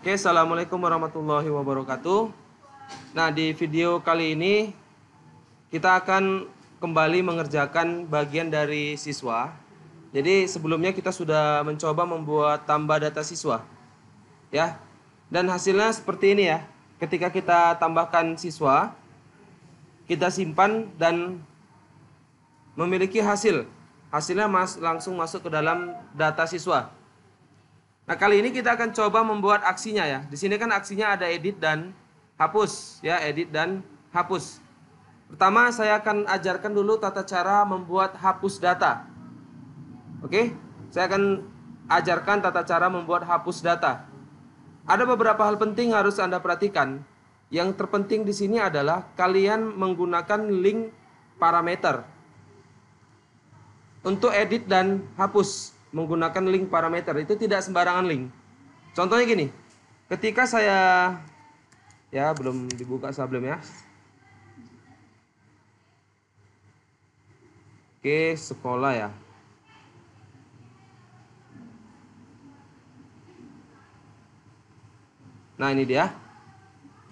Oke, assalamualaikum warahmatullahi wabarakatuh. Nah, di video kali ini kita akan kembali mengerjakan bagian dari siswa. Jadi sebelumnya kita sudah mencoba membuat tambah data siswa, ya. Dan hasilnya seperti ini ya. Ketika kita tambahkan siswa, kita simpan dan memiliki hasil. Hasilnya langsung masuk ke dalam data siswa. Nah, kali ini kita akan coba membuat aksinya ya. Di sini kan aksinya ada edit dan hapus ya, edit dan hapus. Pertama saya akan ajarkan dulu tata cara membuat hapus data. Oke? Saya akan ajarkan tata cara membuat hapus data. Ada beberapa hal penting harus Anda perhatikan. Yang terpenting di sini adalah kalian menggunakan link parameter untuk edit dan hapus. Menggunakan link parameter itu tidak sembarangan link. Contohnya gini, ketika saya belum dibuka sebelumnya. Oke, sekolah ya. Nah, ini dia.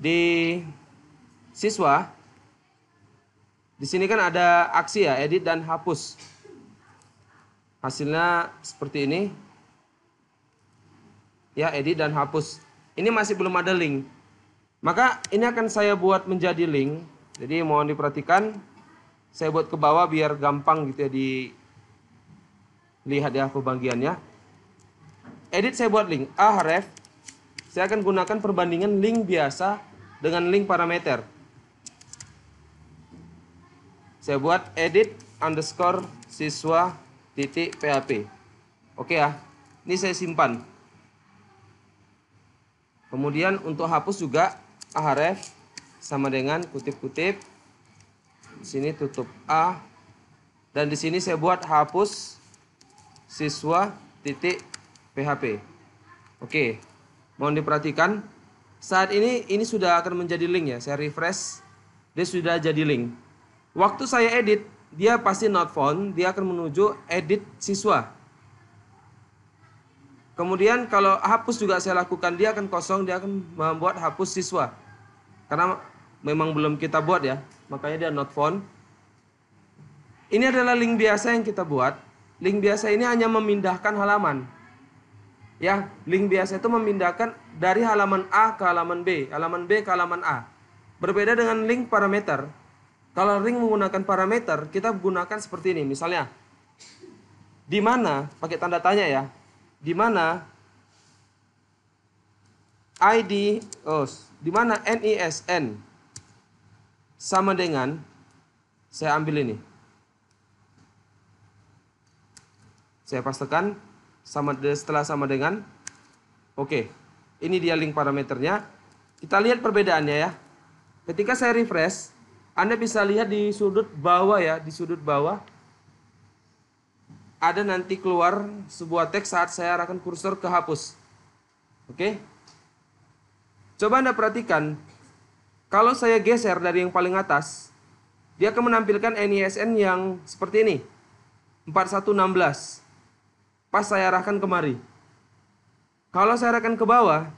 Di siswa di sini kan ada aksi ya, edit dan hapus. Hasilnya seperti ini. Ya, edit dan hapus. Ini masih belum ada link. Maka ini akan saya buat menjadi link. Jadi mohon diperhatikan. Saya buat ke bawah biar gampang gitu ya dilihat ya pembagiannya. Edit saya buat link. Ahref. Saya akan gunakan perbandingan link biasa dengan link parameter. Saya buat edit underscore siswa titik php. Oke ya, ini saya simpan. Kemudian untuk hapus juga ahref sama dengan kutip-kutip. Di sini tutup a dan di sini saya buat hapus siswa titik php. Oke, mohon diperhatikan. Saat ini sudah akan menjadi link ya. Saya refresh, dia sudah jadi link. Waktu saya edit, dia pasti not found, dia akan menuju edit siswa. Kemudian kalau hapus juga saya lakukan, dia akan kosong, dia akan membuat hapus siswa. Karena memang belum kita buat ya, makanya dia not found. Ini adalah link biasa yang kita buat. Link biasa ini hanya memindahkan halaman. Ya, link biasa itu memindahkan dari halaman A ke halaman B, halaman B ke halaman A. Berbeda dengan link parameter. Kalau link menggunakan parameter, kita gunakan seperti ini. Misalnya, di mana, pakai tanda tanya ya, di mana ID, di mana NISN sama dengan, saya ambil ini. Saya pastikan setelah sama dengan, oke, ini dia link parameternya. Kita lihat perbedaannya ya. Ketika saya refresh, Anda bisa lihat di sudut bawah ya, di sudut bawah ada nanti keluar sebuah teks saat saya arahkan kursor ke hapus. Oke? Coba Anda perhatikan, kalau saya geser dari yang paling atas, dia akan menampilkan NISN yang seperti ini, 4116. Pas saya arahkan kemari. Kalau saya arahkan ke bawah,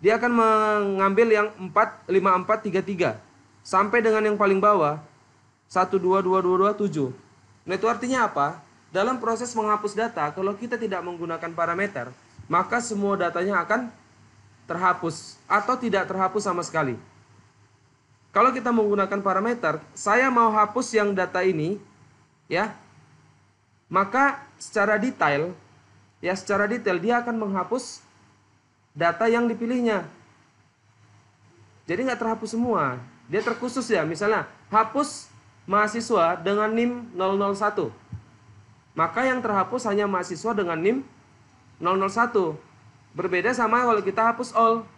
dia akan mengambil yang 45433. Sampai dengan yang paling bawah 122227. Nah, itu artinya apa? Dalam proses menghapus data, kalau kita tidak menggunakan parameter, maka semua datanya akan terhapus atau tidak terhapus sama sekali. Kalau kita menggunakan parameter, saya mau hapus yang data ini ya, maka secara detail dia akan menghapus data yang dipilihnya. Jadi nggak terhapus semua. Dia terkhusus ya, misalnya hapus mahasiswa dengan NIM 001. Maka yang terhapus hanya mahasiswa dengan NIM 001. Berbeda sama kalau kita hapus all.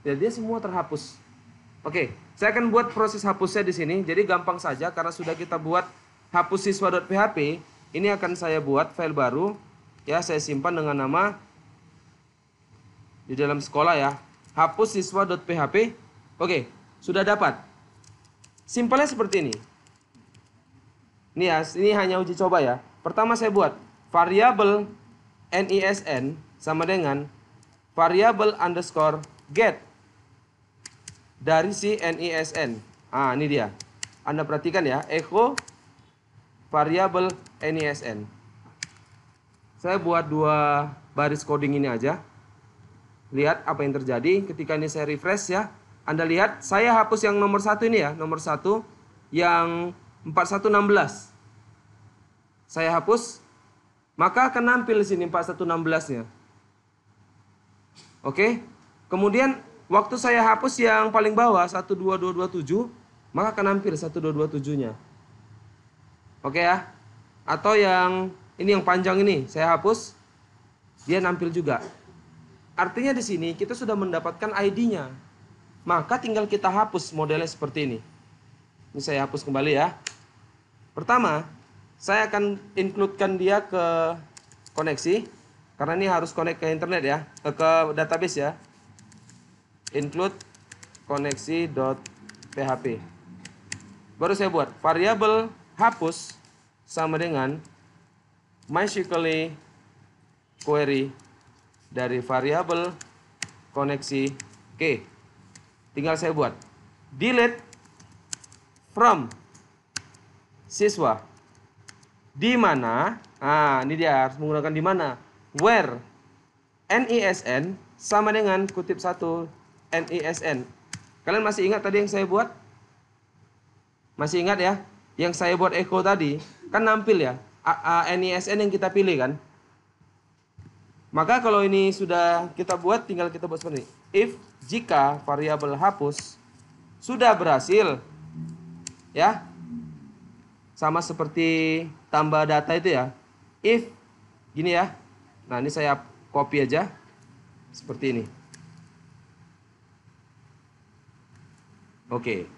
Jadi dia semua terhapus. Oke, saya akan buat proses hapusnya di sini. Jadi gampang saja karena sudah kita buat hapus siswa.php. Ini akan saya buat file baru. Ya, saya simpan dengan nama di dalam sekolah ya. Hapus siswa.php. Oke, sudah dapat. Simpelnya seperti ini. Ini ya, ini hanya uji coba ya. Pertama saya buat variabel NISN sama dengan variabel underscore get dari si NISN. Ah, ini dia. Anda perhatikan ya, echo variabel NISN. Saya buat 2 baris coding ini aja. Lihat apa yang terjadi ketika ini saya refresh ya. Anda lihat, saya hapus yang nomor 1 ini ya, nomor 1 yang 4116. Saya hapus, maka akan nampil di sini 4116-nya. Oke. Kemudian waktu saya hapus yang paling bawah 12227, maka akan nampil 1227-nya. Oke ya. Atau yang ini yang panjang ini saya hapus, dia nampil juga. Artinya di sini kita sudah mendapatkan ID-nya. Maka tinggal kita hapus modelnya seperti ini. Ini saya hapus kembali ya. Pertama, saya akan include-kan dia ke koneksi. Karena ini harus connect ke internet ya, ke database ya. Include koneksi.php. Baru saya buat variabel hapus sama dengan MySQL query dari variabel koneksi key. Tinggal saya buat delete from siswa. Di mana? Nah, ini dia harus menggunakan di mana? Where NISN sama dengan kutip 1 NISN. Kalian masih ingat tadi yang saya buat? Masih ingat ya? Yang saya buat echo tadi kan nampil ya, NISN yang kita pilih kan. Maka kalau ini sudah kita buat, tinggal kita buat seperti ini. If jika variabel hapus sudah berhasil, ya, sama seperti tambah data itu ya. If gini ya. Nah, ini saya copy aja seperti ini. Oke.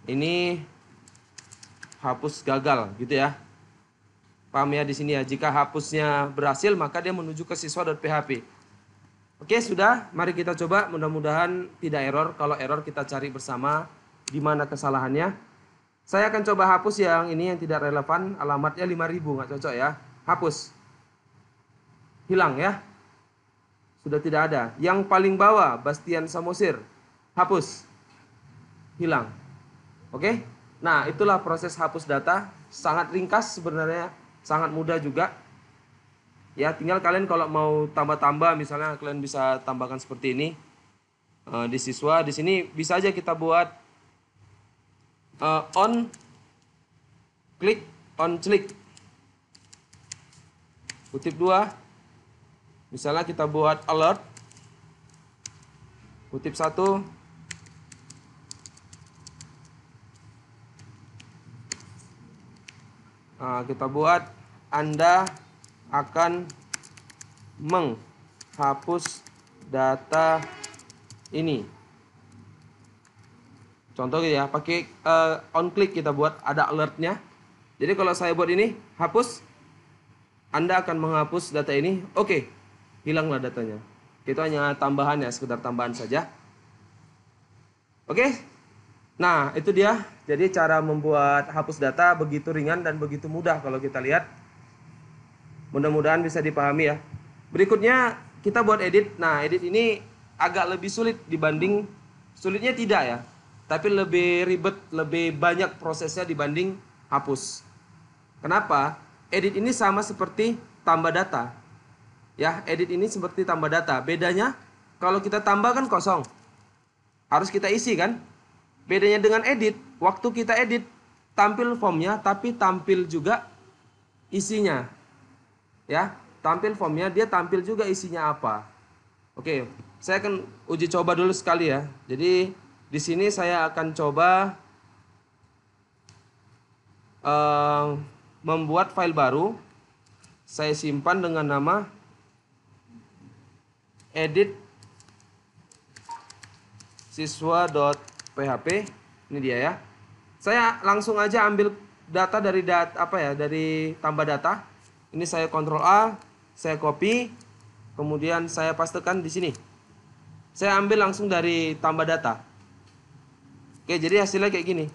Ini hapus gagal gitu ya. Paham ya di sini ya. Jika hapusnya berhasil, maka dia menuju ke siswa.php. Oke, sudah. Mari kita coba. Mudah-mudahan tidak error. Kalau error kita cari bersama di mana kesalahannya. Saya akan coba hapus yang ini yang tidak relevan. Alamatnya 5000, nggak cocok ya. Hapus. Hilang ya. Sudah tidak ada. Yang paling bawah, Bastian Samosir. Hapus. Hilang. Oke. Nah, itulah proses hapus data. Sangat ringkas sebenarnya. Sangat mudah juga. Ya, tinggal kalian kalau mau tambah-tambah, misalnya kalian bisa tambahkan seperti ini. Di siswa, di sini bisa aja kita buat on click. Kutip 2. Misalnya kita buat alert. Kutip 1. Kita buat Anda akan menghapus data ini. Contoh gitu ya, pakai on click kita buat, ada alertnya. Jadi kalau saya buat ini, hapus, Anda akan menghapus data ini. Oke, hilanglah datanya. Itu hanya tambahan ya, sekedar tambahan saja. Oke, nah itu dia. Jadi cara membuat hapus data begitu ringan dan begitu mudah kalau kita lihat. Mudah-mudahan bisa dipahami ya. Berikutnya kita buat edit. Nah, edit ini agak lebih sulit dibanding, sulitnya tidak ya, tapi lebih ribet, lebih banyak prosesnya dibanding hapus. Kenapa? Edit ini sama seperti tambah data. Ya, edit ini seperti tambah data. Bedanya kalau kita tambah kan kosong. Harus kita isi kan? Bedanya dengan edit, waktu kita edit tampil formnya tapi tampil juga isinya. Ya, tampil formnya, dia tampil juga isinya apa. Oke, saya akan uji coba dulu sekali ya. Jadi di sini saya akan coba membuat file baru. Saya simpan dengan nama edit siswa.php. Ini dia ya. Saya langsung aja ambil data dari dari tambah data. Ini saya Ctrl A, saya copy, kemudian saya pastekan di sini. Saya ambil langsung dari tambah data. Oke, jadi hasilnya kayak gini.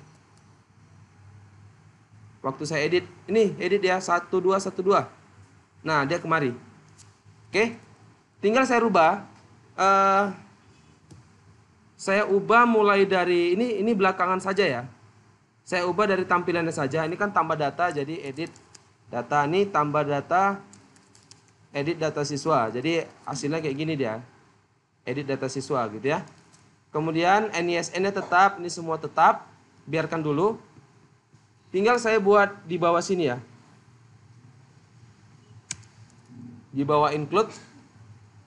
Waktu saya edit, ini edit ya 1212. Nah, dia kemari. Oke. Tinggal saya rubah. Saya ubah mulai dari ini belakangan saja ya. Saya ubah dari tampilannya saja. Ini kan tambah data, jadi edit data. Ini tambah data, edit data siswa. Jadi hasilnya kayak gini dia. Edit data siswa gitu ya. Kemudian NISN-nya tetap, ini semua tetap. Biarkan dulu. Tinggal saya buat di bawah sini ya. Di bawah include.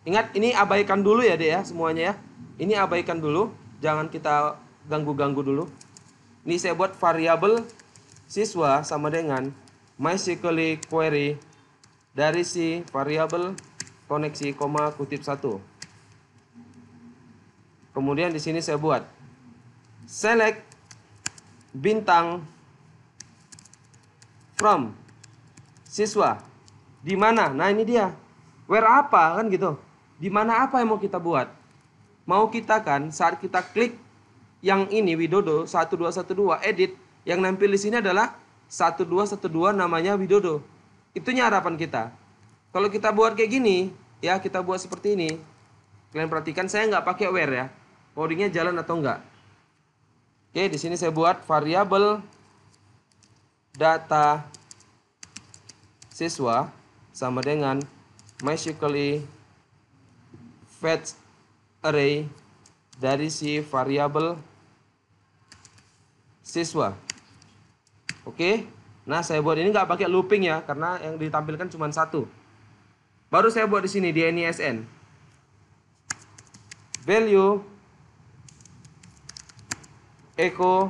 Ingat, ini abaikan dulu ya deh ya semuanya ya. Ini abaikan dulu, jangan kita ganggu-ganggu dulu. Ini saya buat variabel siswa sama dengan MySQL query dari si variabel koneksi koma kutip 1. Kemudian di sini saya buat select bintang from siswa. Di mana? Nah, ini dia. Where apa kan gitu. Di mana apa yang mau kita buat? Mau kita kan saat kita klik yang ini Widodo 1212 edit, yang nampil di sini adalah 1212 namanya Widodo. Itunya harapan kita. Kalau kita buat kayak gini, ya kita buat seperti ini. Kalian perhatikan saya nggak pakai where ya. Codingnya jalan atau enggak. Oke, di sini saya buat variabel data siswa sama dengan MySQL fetch array dari si variabel siswa. Oke. Nah, saya buat ini nggak pakai looping ya, karena yang ditampilkan cuma satu. Baru saya buat di sini di NISN. Value echo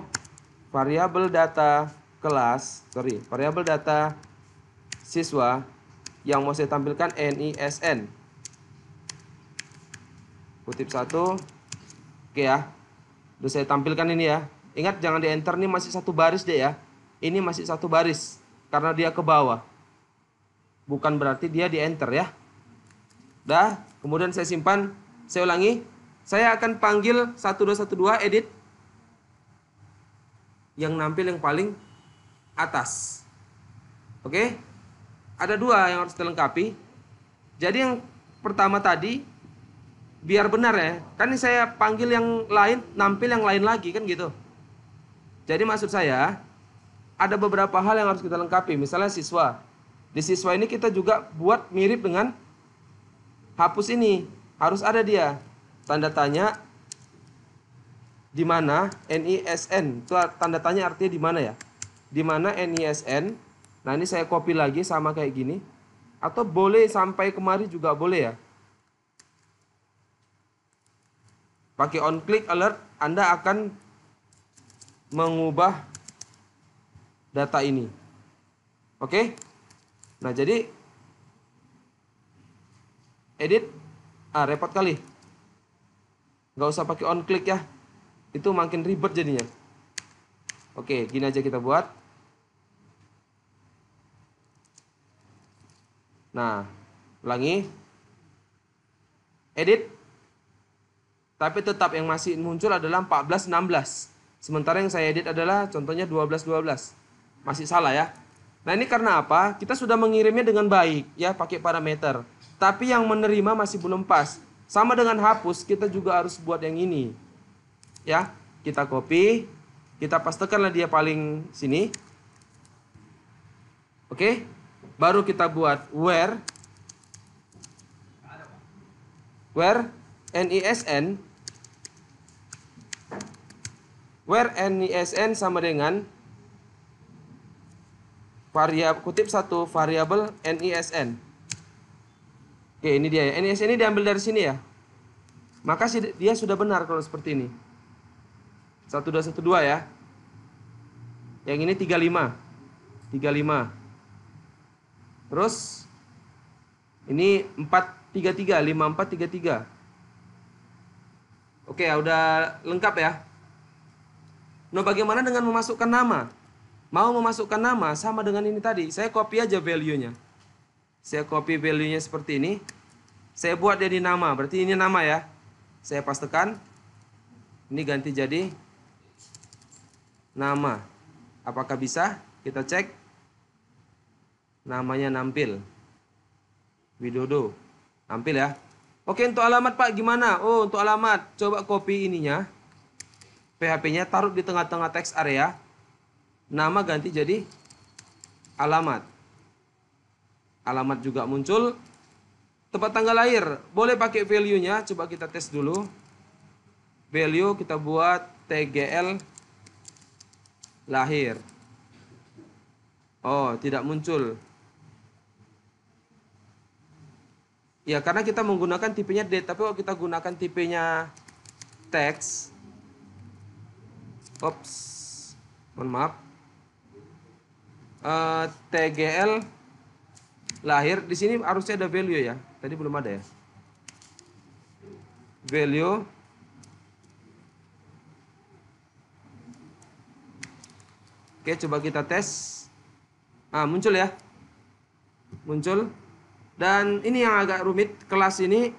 variabel data kelas, variabel data siswa yang mau saya tampilkan NISN. Kutip 1. Oke ya. Udah saya tampilkan ini ya. Ingat jangan di enter, nih masih satu baris deh ya. Ini masih satu baris karena dia ke bawah. Bukan berarti dia di enter ya. Dah, kemudian saya simpan, saya ulangi. Saya akan panggil 1212 edit yang nampil yang paling atas. Oke? Ada dua yang harus dilengkapi. Jadi yang pertama tadi biar benar ya, kan ini saya panggil yang lain, nampil yang lain lagi kan gitu. Jadi maksud saya ada beberapa hal yang harus kita lengkapi. Misalnya siswa. Di siswa ini kita juga buat mirip dengan hapus ini. Harus ada dia tanda tanya di mana NISN. Itu tanda tanya artinya di mana ya? Di mana NISN. Nah, ini saya copy lagi sama kayak gini. Atau boleh sampai kemari juga boleh ya. Pakai on click alert, Anda akan mengubah data ini. Oke? Nah, jadi edit repot kali. Nggak usah pakai on click ya. Itu makin ribet jadinya. Oke, gini aja kita buat. Nah, ulangi. Edit. Tapi tetap yang masih muncul adalah 14-16. Sementara yang saya edit adalah contohnya 12-12. Masih salah ya. Nah, ini karena apa? Kita sudah mengirimnya dengan baik ya, pakai parameter. Tapi yang menerima masih belum pas. Sama dengan hapus, kita juga harus buat yang ini. Ya, kita copy, kita pastekanlah dia paling sini. Oke? Baru kita buat where NISN sama dengan variabel kutip 1 variabel NISN. Oke, ini dia ya. NISN ini diambil dari sini ya. Maka dia sudah benar kalau seperti ini. 1212 ya. Yang ini 35. 35. Terus ini 433, 5433. Oke, ya udah lengkap ya. Nah, bagaimana dengan memasukkan nama? Mau memasukkan nama sama dengan ini tadi. Saya copy aja value-nya. Saya copy value-nya seperti ini. Saya buat jadi nama. Berarti ini nama ya. Saya pastekan. Ini ganti jadi nama. Apakah bisa? Kita cek. Namanya nampil. Widodo. Tampil ya. Oke, untuk alamat Pak gimana? Oh, untuk alamat coba copy ininya. PHP-nya taruh di tengah-tengah teks area. Nama ganti jadi alamat. Alamat juga muncul. Tempat tanggal lahir, boleh pakai value-nya. Coba kita tes dulu. Value kita buat TGL lahir. Oh, tidak muncul. Ya, karena kita menggunakan tipenya date, tapi kalau kita gunakan tipenya teks. Ops. Mohon maaf. TGL lahir, di sini harusnya ada value ya. Tadi belum ada ya. Value. Oke, coba kita tes. Muncul ya. Muncul. Dan ini yang agak rumit, kelas ini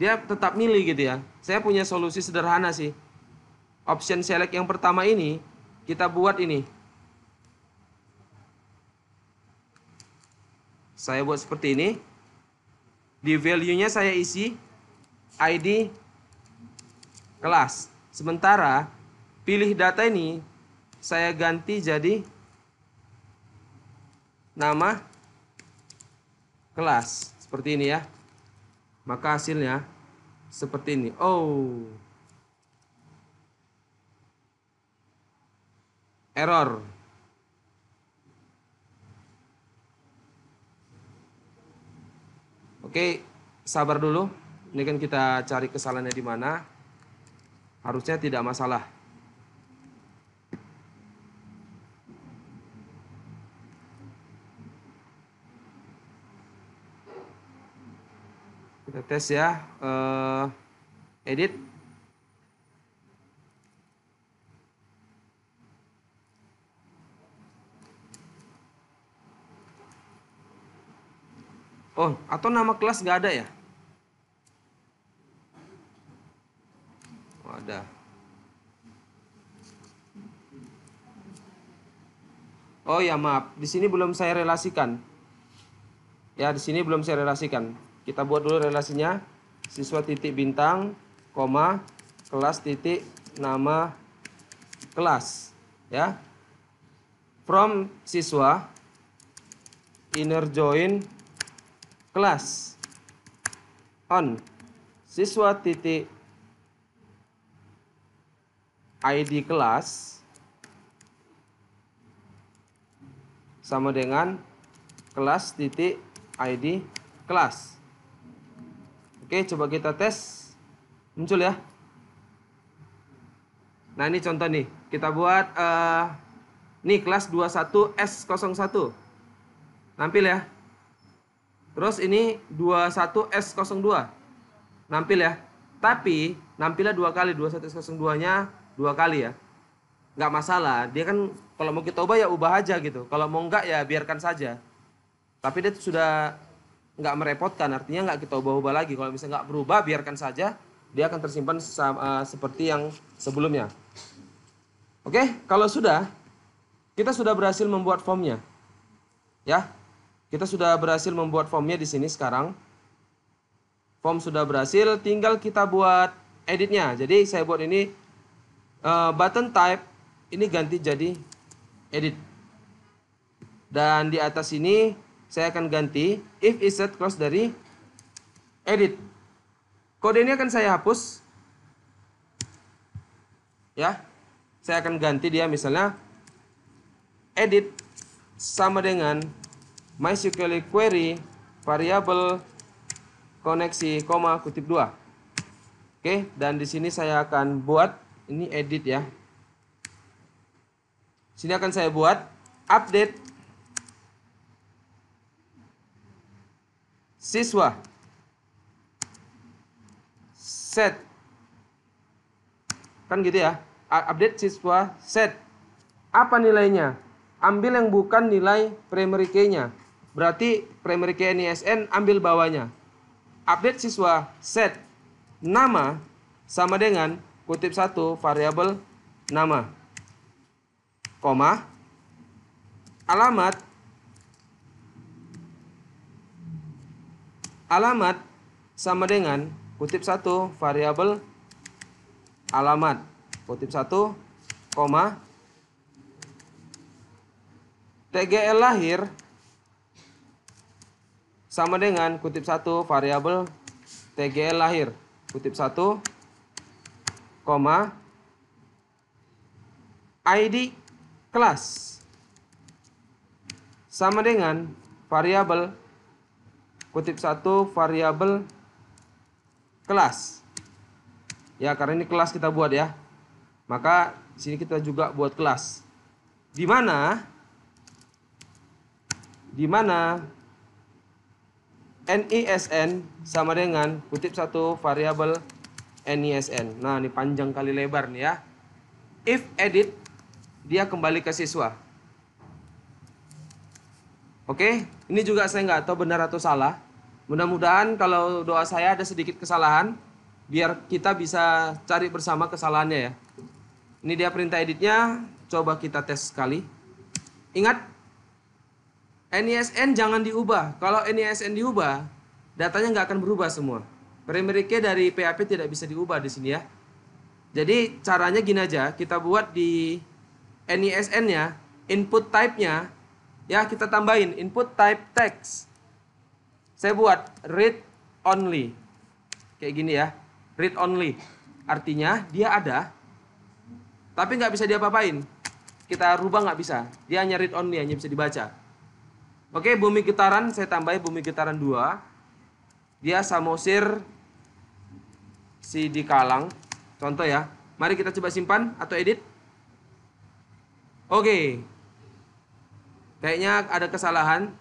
dia tetap milih gitu ya. Saya punya solusi sederhana sih. Option select yang pertama ini kita buat ini. Saya buat seperti ini. Di value-nya saya isi ID kelas. Sementara pilih data ini saya ganti jadi nama kelas. Seperti ini ya. Maka hasilnya seperti ini. Oh. Error. Oke, sabar dulu. Ini kan kita cari kesalahannya di mana. Harusnya tidak masalah. Kita tes ya. Edit. Oh, atau nama kelas nggak ada ya? Oh, ada. Oh ya, maaf. Di sini belum saya relasikan. Ya, di sini belum saya relasikan. Kita buat dulu relasinya. Siswa titik bintang, koma, kelas titik nama kelas. Ya. From siswa, inner join kelas. On siswa titik ID kelas sama dengan kelas titik ID kelas. Oke, coba kita tes. Muncul ya. Nah, ini contoh nih. Kita buat nih kelas 21S01. Nampil ya. Terus ini 21S02. Nampil ya. Tapi nampilnya 2 kali. 21S02-nya 2 kali ya. Nggak masalah. Dia kan kalau mau kita ubah ya ubah aja gitu. Kalau mau enggak ya biarkan saja. Tapi dia sudah nggak merepotkan. Artinya nggak kita ubah-ubah lagi. Kalau misalnya nggak berubah biarkan saja. Dia akan tersimpan seperti yang sebelumnya. Oke, kalau sudah, kita sudah berhasil membuat formnya. Ya. Kita sudah berhasil membuat formnya di sini sekarang. Form sudah berhasil, tinggal kita buat editnya. Jadi saya buat ini button type ini ganti jadi edit. Dan di atas ini saya akan ganti if isset close dari edit. Kode ini akan saya hapus. Ya. Saya akan ganti dia misalnya edit sama dengan MySQL query variabel koneksi koma kutip 2. Oke, dan di sini saya akan buat ini edit ya. Sini akan saya buat update siswa set. Kan gitu ya. Update siswa set. Apa nilainya? Ambil yang bukan nilai primary key-nya. Berarti primary key NISN ambil bawahnya. Update siswa set nama sama dengan kutip 1 variabel nama. Koma alamat alamat sama dengan kutip 1 variabel alamat kutip 1, koma TGL lahir sama dengan kutip 1 variabel TGL lahir kutip 1, koma ID kelas sama dengan variabel kutip 1 variabel kelas. Ya, karena ini kelas kita buat ya. Maka sini kita juga buat kelas. Di mana NISN sama dengan kutip 1 variabel NISN. Nah, ini panjang kali lebar nih ya. If edit, dia kembali ke siswa. Oke, ini juga saya nggak tahu benar atau salah. Mudah-mudahan kalau doa saya ada sedikit kesalahan, biar kita bisa cari bersama kesalahannya ya. Ini dia perintah editnya, coba kita tes sekali. Ingat, NISN jangan diubah. Kalau NISN diubah, datanya nggak akan berubah semua. Primary key dari PHP tidak bisa diubah di sini ya. Jadi caranya gini aja, kita buat di NISN-nya, input type-nya, ya kita tambahin input type text. Saya buat read only. Kayak gini ya, read only. Artinya dia ada, tapi nggak bisa diapa-apain. Kita rubah nggak bisa, dia hanya read only, hanya bisa dibaca. Oke, bumi getaran, saya tambahin bumi getaran 2. Dia samosir si di kalang. Contoh ya, mari kita coba simpan atau edit. Oke. Kayaknya ada kesalahan.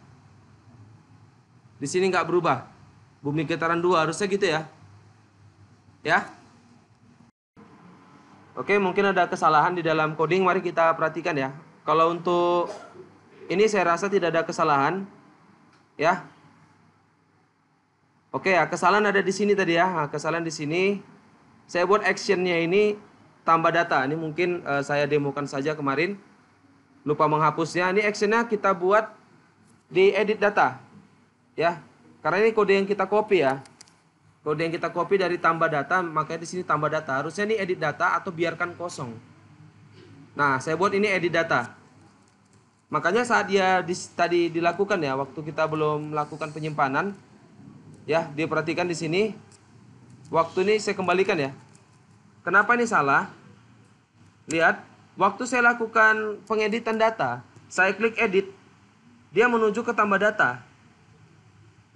Di sini nggak berubah. Bumi getaran 2 harusnya gitu ya. Ya. Oke, mungkin ada kesalahan di dalam coding. Mari kita perhatikan ya. Kalau untuk ini saya rasa tidak ada kesalahan. Ya. Oke ya, kesalahan ada di sini tadi ya. Nah, kesalahan di sini. Saya buat actionnya ini tambah data. Ini mungkin saya demokan saja kemarin. Lupa menghapusnya. Ini actionnya kita buat di edit data. Ya. Karena ini kode yang kita copy ya. Kode yang kita copy dari tambah data, makanya di sini tambah data. Harusnya ini edit data atau biarkan kosong. Nah, saya buat ini edit data. Makanya saat dia tadi dilakukan ya, waktu kita belum melakukan penyimpanan, ya, diperhatikan di sini. Waktu ini saya kembalikan ya. Kenapa ini salah? Lihat, waktu saya lakukan pengeditan data, saya klik edit, dia menuju ke tambah data.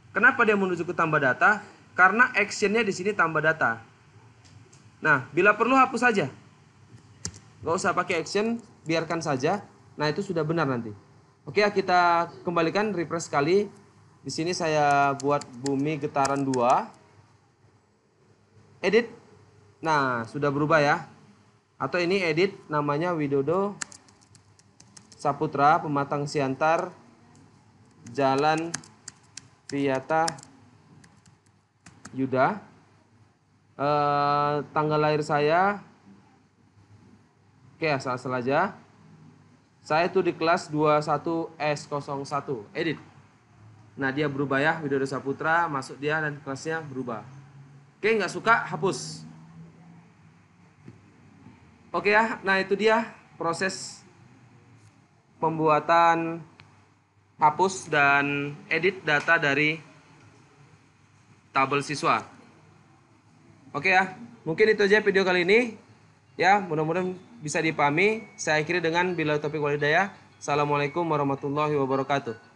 Kenapa dia menuju ke tambah data? Karena actionnya di sini tambah data. Nah, bila perlu hapus saja. Nggak usah pakai action, biarkan saja. Nah, itu sudah benar nanti. Oke, kita kembalikan, refresh sekali. Di sini saya buat bumi getaran 2. Edit. Nah, sudah berubah ya. Atau ini edit, namanya Widodo Saputra, Pematang Siantar, Jalan Priyata Yuda. Tanggal lahir saya, oke, asal-asal aja. Saya itu di kelas 21S01. Edit. Nah, dia berubah ya, Widodo Saputra, masuk dia dan kelasnya berubah. Oke, nggak suka, hapus. Oke ya, nah itu dia proses pembuatan hapus dan edit data dari tabel siswa. Oke ya, mungkin itu aja video kali ini. Ya, mudah-mudahan bisa dipahami. Saya akhiri dengan bila taufiq wal hidayah. Assalamualaikum warahmatullahi wabarakatuh.